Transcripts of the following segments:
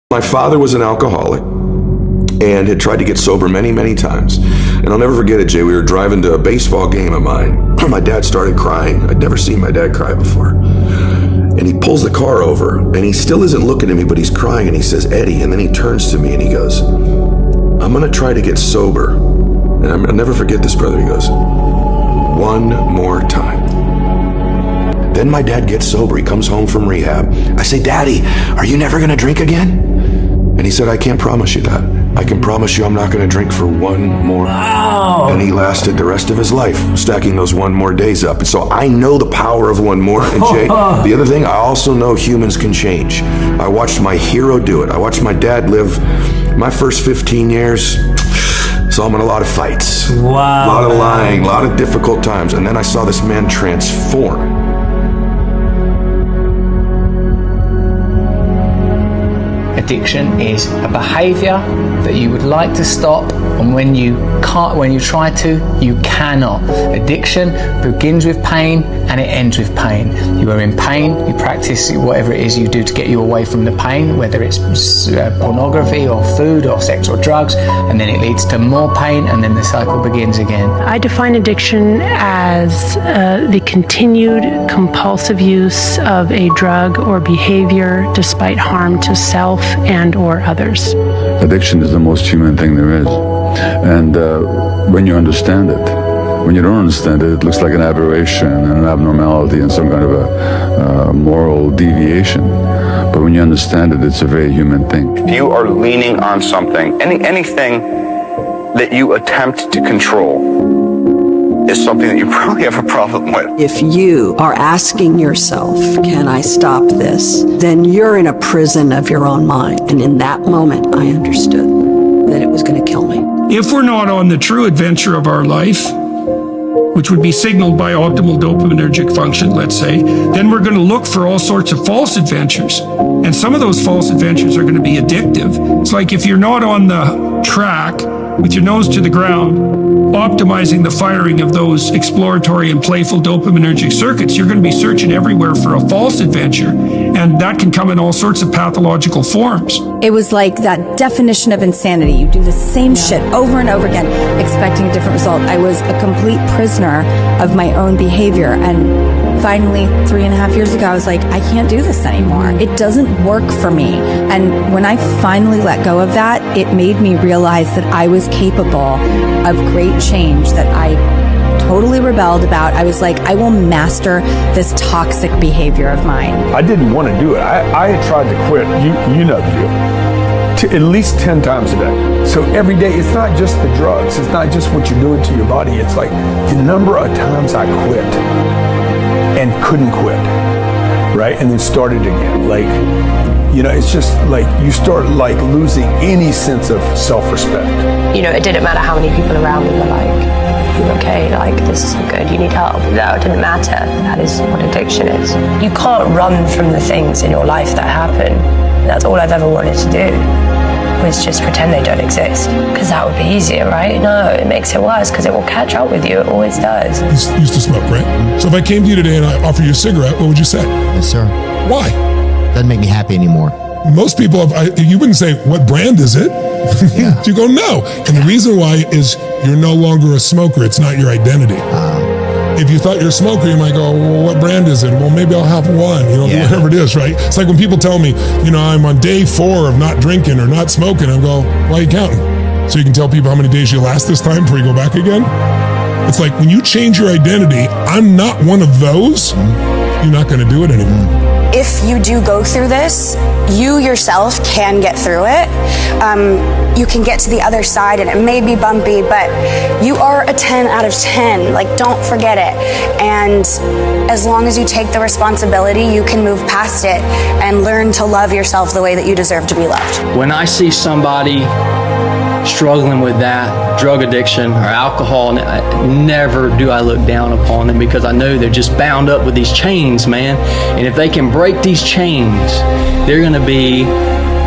My father was an alcoholic and had tried to get sober many, many times. And I'll never forget it, Jay. We were driving to a baseball game of mine. My dad started crying. I'd never seen my dad cry before. And he pulls the car over, and he still isn't looking at me, but he's crying, and he says, "Eddie," and then he turns to me and he goes, "I'm gonna try to get sober." And I'll never forget this, brother. He goes, "One more time." Then my dad gets sober. He comes home from rehab. I say, "Daddy, are you never gonna drink again?" And he said, "I can't promise you that. I can promise you I'm not gonna drink for one more." Wow. And he lasted the rest of his life stacking those one more days up. And so I know the power of one more. And Jay, the other thing, I also know humans can change. I watched my hero do it. I watched my dad live my first 15 years. Saw him in a lot of fights. Wow. A lot of lying, a lot of difficult times. And then I saw this man transform. Addiction is a behavior that you would like to stop, and when you try to, you cannot. Addiction begins with pain and it ends with pain. You are in pain, you practice whatever it is you do to get you away from the pain, whether it's pornography or food or sex or drugs, and then it leads to more pain, and then the cycle begins again. I define addiction as the continued compulsive use of a drug or behavior despite harm to self and or others. Addiction is the most human thing there is. And when you understand it, when you don't understand it, it looks like an aberration and an abnormality and some kind of a moral deviation. But when you understand it, it's a very human thing. If you are leaning on something, anything that you attempt to control is something that you probably have a problem with. If you are asking yourself, can I stop this? Then you're in a prison of your own mind. And in that moment, I understood that it was going to kill me. If we're not on the true adventure of our life, which would be signaled by optimal dopaminergic function, let's say, then we're going to look for all sorts of false adventures. And some of those false adventures are going to be addictive. It's like if you're not on the track with your nose to the ground, optimizing the firing of those exploratory and playful dopaminergic circuits, you're going to be searching everywhere for a false adventure. And that can come in all sorts of pathological forms. It was like that definition of insanity. You do the same shit over and over again, expecting a different result. I was a complete prisoner of my own behavior. And finally, 3.5 years ago, I was like, I can't do this anymore. It doesn't work for me. And when I finally let go of that, it made me realize that I was capable of great change, that I totally rebelled about. I was like, I will master this toxic behavior of mine. I didn't want to do it. I had tried to quit, you know the deal, at least 10 times a day. So every day, it's not just the drugs, it's not just what you're doing to your body, it's like the number of times I quit and couldn't quit, right? And then started again. Like, you know, it's just like you start like losing any sense of self-respect. You know, it didn't matter how many people around me were like, "You okay? Like, this isn't good. You need help." No, it didn't matter. That is what addiction is. You can't run from the things in your life that happen. That's all I've ever wanted to do, was just pretend they don't exist. Because that would be easier, right? No, it makes it worse because it will catch up with you. It always does. You used to smoke, right? So if I came to you today and I offer you a cigarette, what would you say? Yes, sir. Why? Doesn't make me happy anymore. Most people, you wouldn't say, "What brand is it?" Yeah. You go, "No." And the reason why is you're no longer a smoker. It's not your identity. If you thought you're a smoker, you might go, "Well, what brand is it?" "Well, maybe I'll have one," whatever it is, right? It's like when people tell me, I'm on day 4 of not drinking or not smoking, I go, "Why are you counting?" So you can tell people how many days you last this time before you go back again. It's like when you change your identity, I'm not one of those, you're not going to do it anymore. If you do go through this, you yourself can get through it. You can get to the other side, and it may be bumpy, but you are a 10 out of 10. Like, don't forget it. And as long as you take the responsibility, you can move past it and learn to love yourself the way that you deserve to be loved. When I see somebody struggling with that, drug addiction or alcohol, never do I look down upon them, because I know they're just bound up with these chains, man. And if they can break these chains, they're going to be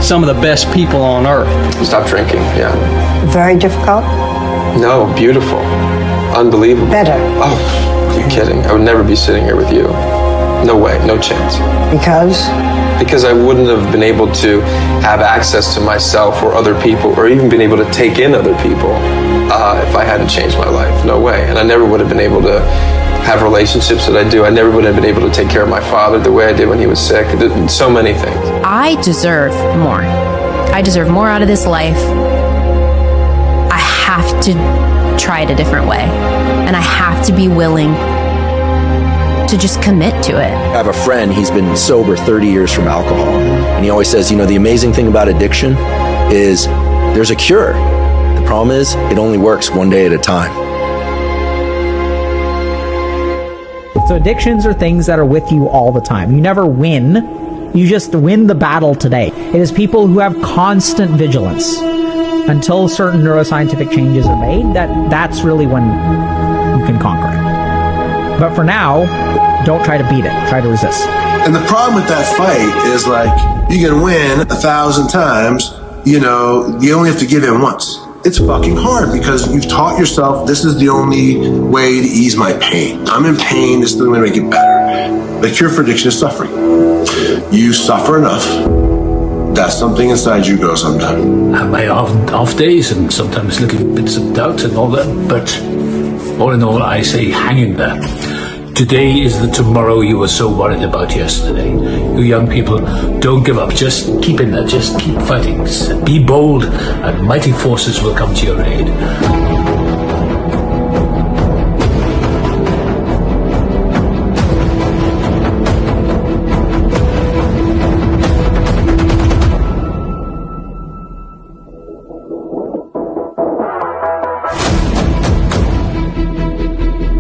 some of the best people on earth. Stop drinking, yeah. Very difficult? No, beautiful. Unbelievable. Better. Oh, are you kidding? I would never be sitting here with you. No way, no chance. Because? because I wouldn't have been able to have access to myself or other people, or even been able to take in other people if I hadn't changed my life. No way. And I never would have been able to have relationships that I do. I never would have been able to take care of my father the way I did when he was sick. So many things. I deserve more. I deserve more out of this life. I have to try it a different way. And I have to be willing to just commit to it. I have a friend, he's been sober 30 years from alcohol. And he always says, you know, the amazing thing about addiction is there's a cure. The problem is it only works one day at a time. So addictions are things that are with you all the time. You never win. You just win the battle today. It is people who have constant vigilance until certain neuroscientific changes are made. That's really when you can conquer it. But for now, don't try to beat it. Try to resist. And the problem with that fight is like, you can win 1,000 times, you know, you only have to give in once. It's fucking hard because you've taught yourself this is the only way to ease my pain. I'm in pain, this is the only way to make it better. The cure for addiction is suffering. You suffer enough that something inside you goes, I'm done. I have my off days and sometimes little bits of doubt and all that, but all in all, I say hang in there. Today is the tomorrow you were so worried about yesterday. You young people, don't give up. Just keep in there. Just keep fighting. Be bold, and mighty forces will come to your aid.